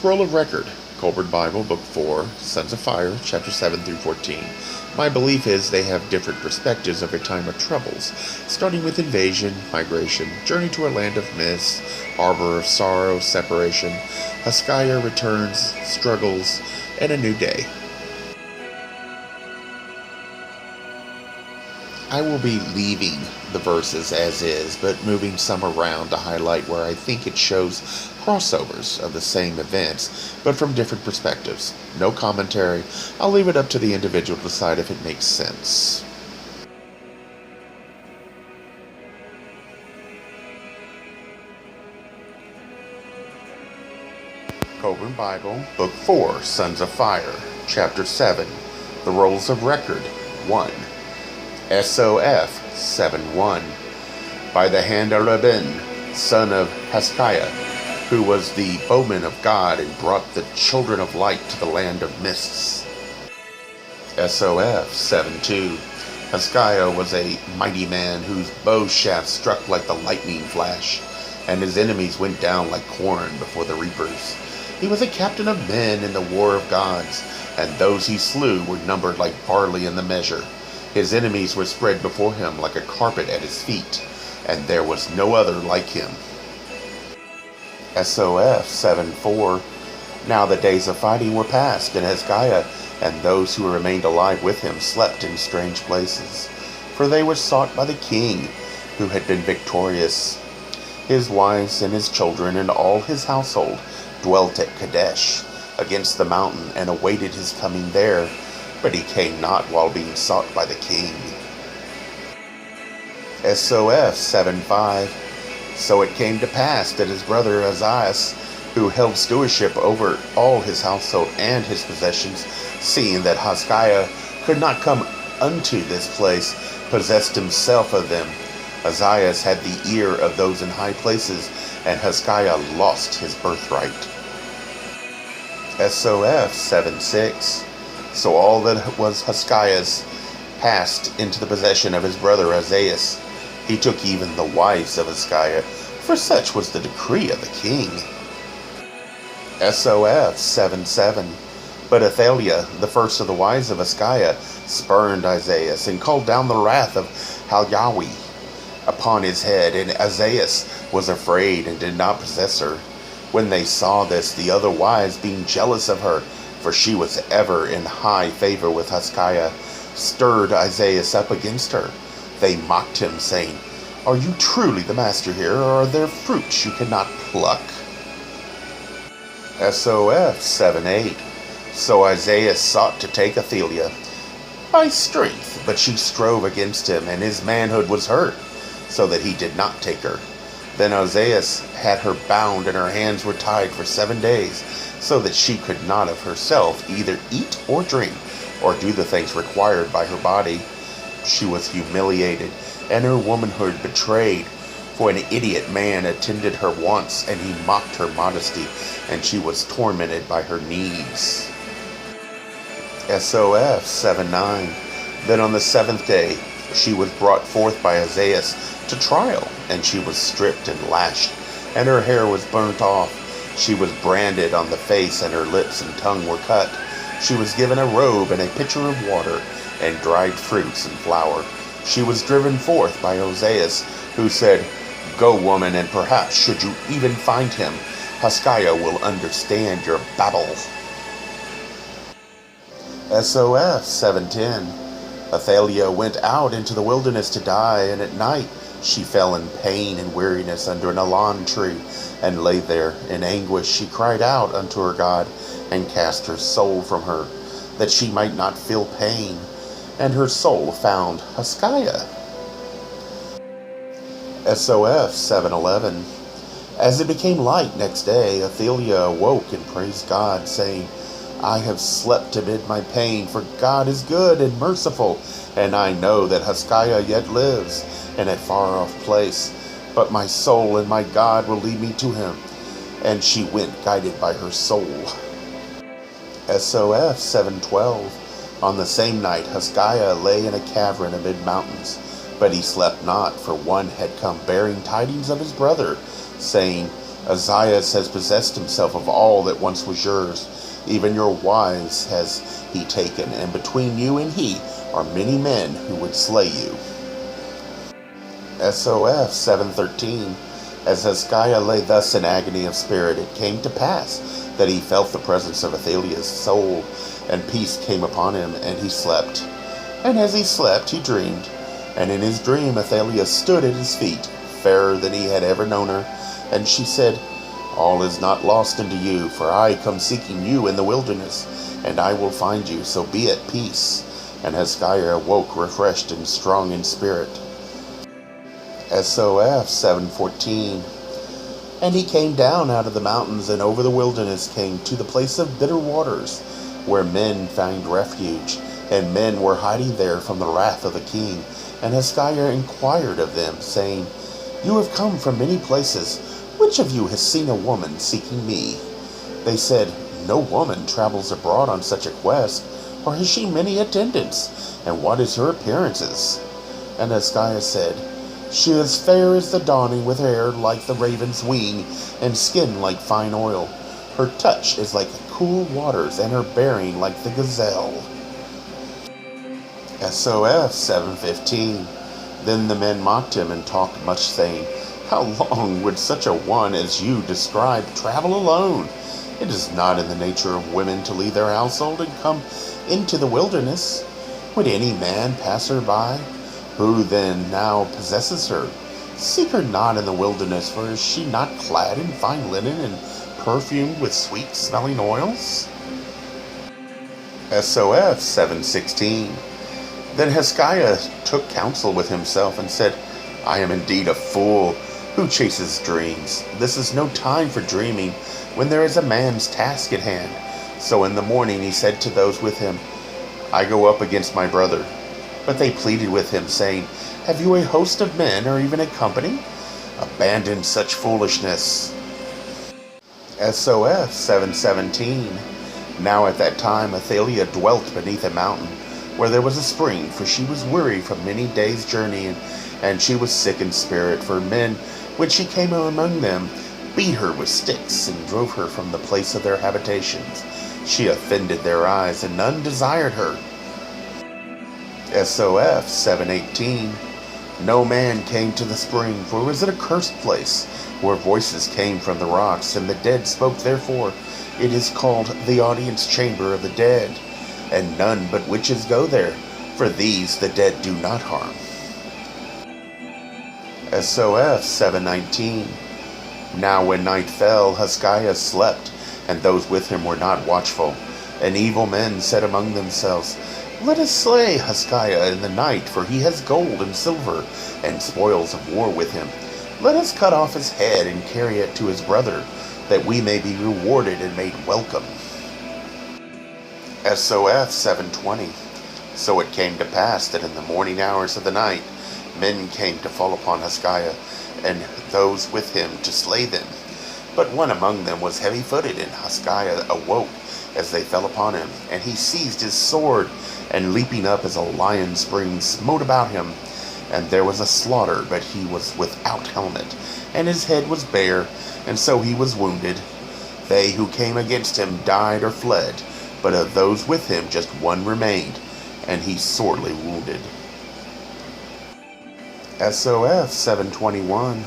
Scroll of Record, Kolbrin Bible, Book 4, Sons of Fire, Chapter 7 through 14. My belief is they have different perspectives of a time of troubles, starting with invasion, migration, journey to a land of mist, harbor of sorrow, separation, Haskaya returns, struggles, and a new day. I will be leaving the verses as is, but moving some around to highlight where I think it shows crossovers of the same events, but from different perspectives. No commentary. I'll leave it up to the individual to decide if it makes sense. Kolbrin Bible, Book 4, Sons of Fire, Chapter 7, The Rolls of Record, 1. SOF 7:1. By the hand of Rabin, son of Haskaya, who was the bowman of God and brought the children of light to the land of mists. SOF 7:2. Haskaya was a mighty man whose bow shaft struck like the lightning flash, and his enemies went down like corn before the reapers. He was a captain of men in the war of gods, and those he slew were numbered like barley in the measure. His enemies were spread before him like a carpet at his feet, and there was no other like him. SOF 7:4. Now the days of fighting were past, and Hezekiah and those who remained alive with him slept in strange places, for they were sought by the king, who had been victorious. His wives and his children and all his household dwelt at Kadesh, against the mountain, and awaited his coming there. But he came not while being sought by the king. SOF 7:5. So it came to pass that his brother Azias, who held stewardship over all his household and his possessions, seeing that Haskaya could not come unto this place, possessed himself of them. Azias had the ear of those in high places, and Haskaya lost his birthright. SOF 7:6. So all that was Haskaya's passed into the possession of his brother Azias. He took even the wives of Haskaya, for such was the decree of the king. SOF 7:7. But Athaliah, the first of the wives of Haskaya, spurned Azias, and called down the wrath of Halyawi upon his head, and Azias was afraid and did not possess her. When they saw this, the other wives, being jealous of her, for she was ever in high favor with Haskaya, stirred Azias up against her. They mocked him, saying, Are you truly the master here, or are there fruits you cannot pluck? SOF 7:8. So Azias sought to take Athaliah by strength, but she strove against him, and his manhood was hurt, so that he did not take her. Then Azias had her bound, and her hands were tied for 7 days, so that she could not of herself either eat or drink, or do the things required by her body. She was humiliated, and her womanhood betrayed, for an idiot man attended her wants, and he mocked her modesty, and she was tormented by her needs. SOF 7:9. Then on the 7th day she was brought forth by Azias to trial, and she was stripped and lashed, and her hair was burnt off. She was branded on the face, and her lips and tongue were cut. She was given a robe and a pitcher of water, and dried fruits and flour. She was driven forth by Azias, who said, Go, woman, and perhaps, should you even find him, Haskaya will understand your babble. SOF 7:10. Athaliah went out into the wilderness to die, and at night she fell in pain and weariness under an alon tree, and lay there in anguish. She cried out unto her God, and cast her soul from her, that she might not feel pain. And her soul found Haskaya. SOF 7:11. As it became light next day, Athaliah awoke and praised God, saying, I have slept amid my pain, for God is good and merciful, and I know that Haskaya yet lives in a far-off place, but my soul and my God will lead me to him. And she went guided by her soul. SOF 7:12. On the same night Haskaya lay in a cavern amid mountains, but he slept not, for one had come bearing tidings of his brother, saying, Ozias has possessed himself of all that once was yours. Even your wives has he taken, and between you and he are many men who would slay you. SOF 7:13. As Hezekiah lay thus in agony of spirit, it came to pass that he felt the presence of Athaliah's soul, and peace came upon him, and he slept. And as he slept, he dreamed. And in his dream Athaliah stood at his feet, fairer than he had ever known her. And she said, All is not lost unto you, for I come seeking you in the wilderness, and I will find you, so be at peace. And Hezekiah awoke refreshed and strong in spirit. SOF 7:14. And he came down out of the mountains and over the wilderness came to the place of bitter waters, where men found refuge, and men were hiding there from the wrath of the king. And Hezekiah inquired of them, saying, You have come from many places. Which of you has seen a woman seeking me? They said, No woman travels abroad on such a quest, or has she many attendants? And what is her appearances? And Hezekiah said, She is fair as the dawning, with hair like the raven's wing, and skin like fine oil. Her touch is like cool waters, and her bearing like the gazelle. SOF 7:15. Then the men mocked him and talked much, saying, How long would such a one as you describe travel alone? It is not in the nature of women to leave their household and come into the wilderness. Would any man pass her by? Who then now possesses her? Seek her not in the wilderness, for is she not clad in fine linen and perfumed with sweet-smelling oils? SOF 7:16. Then Hezekiah took counsel with himself and said, I am indeed a fool who chases dreams. This is no time for dreaming, when there is a man's task at hand. So in the morning he said to those with him, I go up against my brother. But they pleaded with him, saying, Have you a host of men, or even a company? Abandon such foolishness. SOF 7:17. Now at that time Athaliah dwelt beneath a mountain, where there was a spring, for she was weary from many days' journeying, and she was sick in spirit, for men, when she came among them, beat her with sticks, and drove her from the place of their habitations. She offended their eyes, and none desired her. SOF 7:18. No man came to the spring, for it was an accursed place, where voices came from the rocks, and the dead spoke therefore. It is called the audience chamber of the dead, and none but witches go there, for these the dead do not harm. SOF 7:19. Now when night fell, Hezekiah slept, and those with him were not watchful. And evil men said among themselves, Let us slay Hezekiah in the night, for he has gold and silver, and spoils of war with him. Let us cut off his head and carry it to his brother, that we may be rewarded and made welcome. SOF 7:20. So it came to pass that in the morning hours of the night, men came to fall upon Hezekiah, and those with him to slay them. But one among them was heavy-footed, and Hezekiah awoke as they fell upon him. And he seized his sword, and leaping up as a lion springs, smote about him. And there was a slaughter, but he was without helmet, and his head was bare, and so he was wounded. They who came against him died or fled, but of those with him just one remained, and he sorely wounded. SOF 7:21.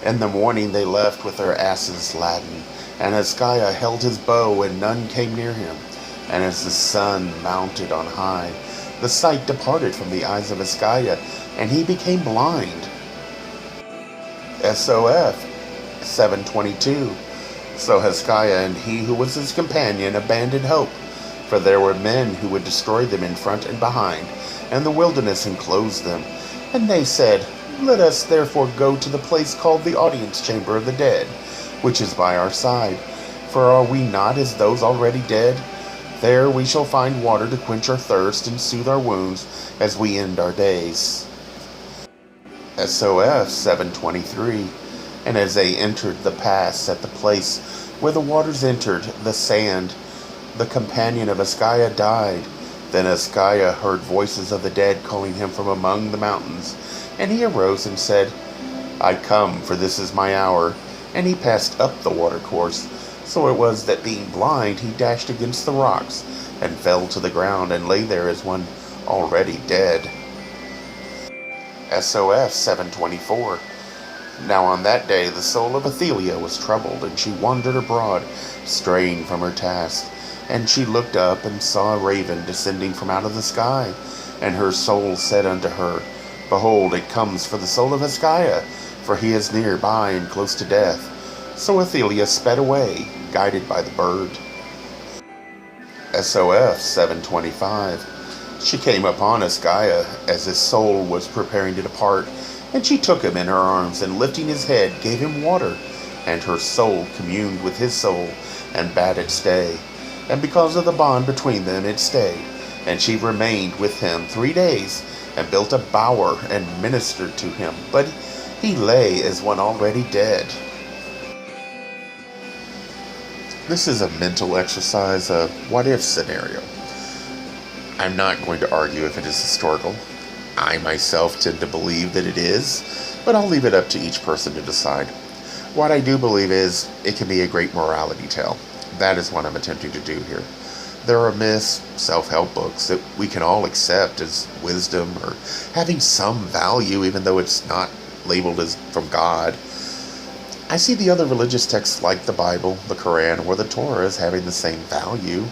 In the morning they left with their asses laden, and Hezekiah held his bow, and none came near him. And as the sun mounted on high, the sight departed from the eyes of Hezekiah, and he became blind. SOF 7:22. So Hezekiah and he who was his companion abandoned hope, for there were men who would destroy them in front and behind, and the wilderness enclosed them. And they said, Let us therefore go to the place called the audience chamber of the dead, which is by our side. For are we not as those already dead? There we shall find water to quench our thirst and soothe our wounds as we end our days. SOF 7:23. And as they entered the pass at the place where the waters entered the sand, the companion of Hezekiah died. Then Hezekiah heard voices of the dead calling him from among the mountains, and he arose and said, I come, for this is my hour. and he passed up the watercourse. So it was that being blind, he dashed against the rocks, and fell to the ground, and lay there as one already dead. SOF 724. Now on that day the soul of Athelia was troubled, and she wandered abroad, straying from her task. And she looked up, and saw a raven descending from out of the sky. And her soul said unto her, Behold, it comes for the soul of Hezekiah, for he is near by and close to death. So Athelia sped away, guided by the bird. SOF 725. She came upon Hezekiah as his soul was preparing to depart, and she took him in her arms, and lifting his head, gave him water. And her soul communed with his soul, and bade it stay. And because of the bond between them, it stayed. And she remained with him 3 days, and built a bower, and ministered to him. But he lay as one already dead. This is a mental exercise, a what-if scenario. I'm not going to argue if it is historical. I myself tend to believe that it is, but I'll leave it up to each person to decide. What I do believe is it can be a great morality tale. That is what I'm attempting to do here. There are myths, self-help books that we can all accept as wisdom or having some value, even though it's not labeled as from God. I see the other religious texts like the Bible, the Quran, or the Torah as having the same value.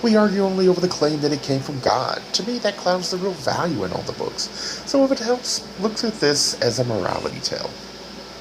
We argue only over the claim that it came from God. To me, that clouds the real value in all the books. So if it helps, look at this as a morality tale.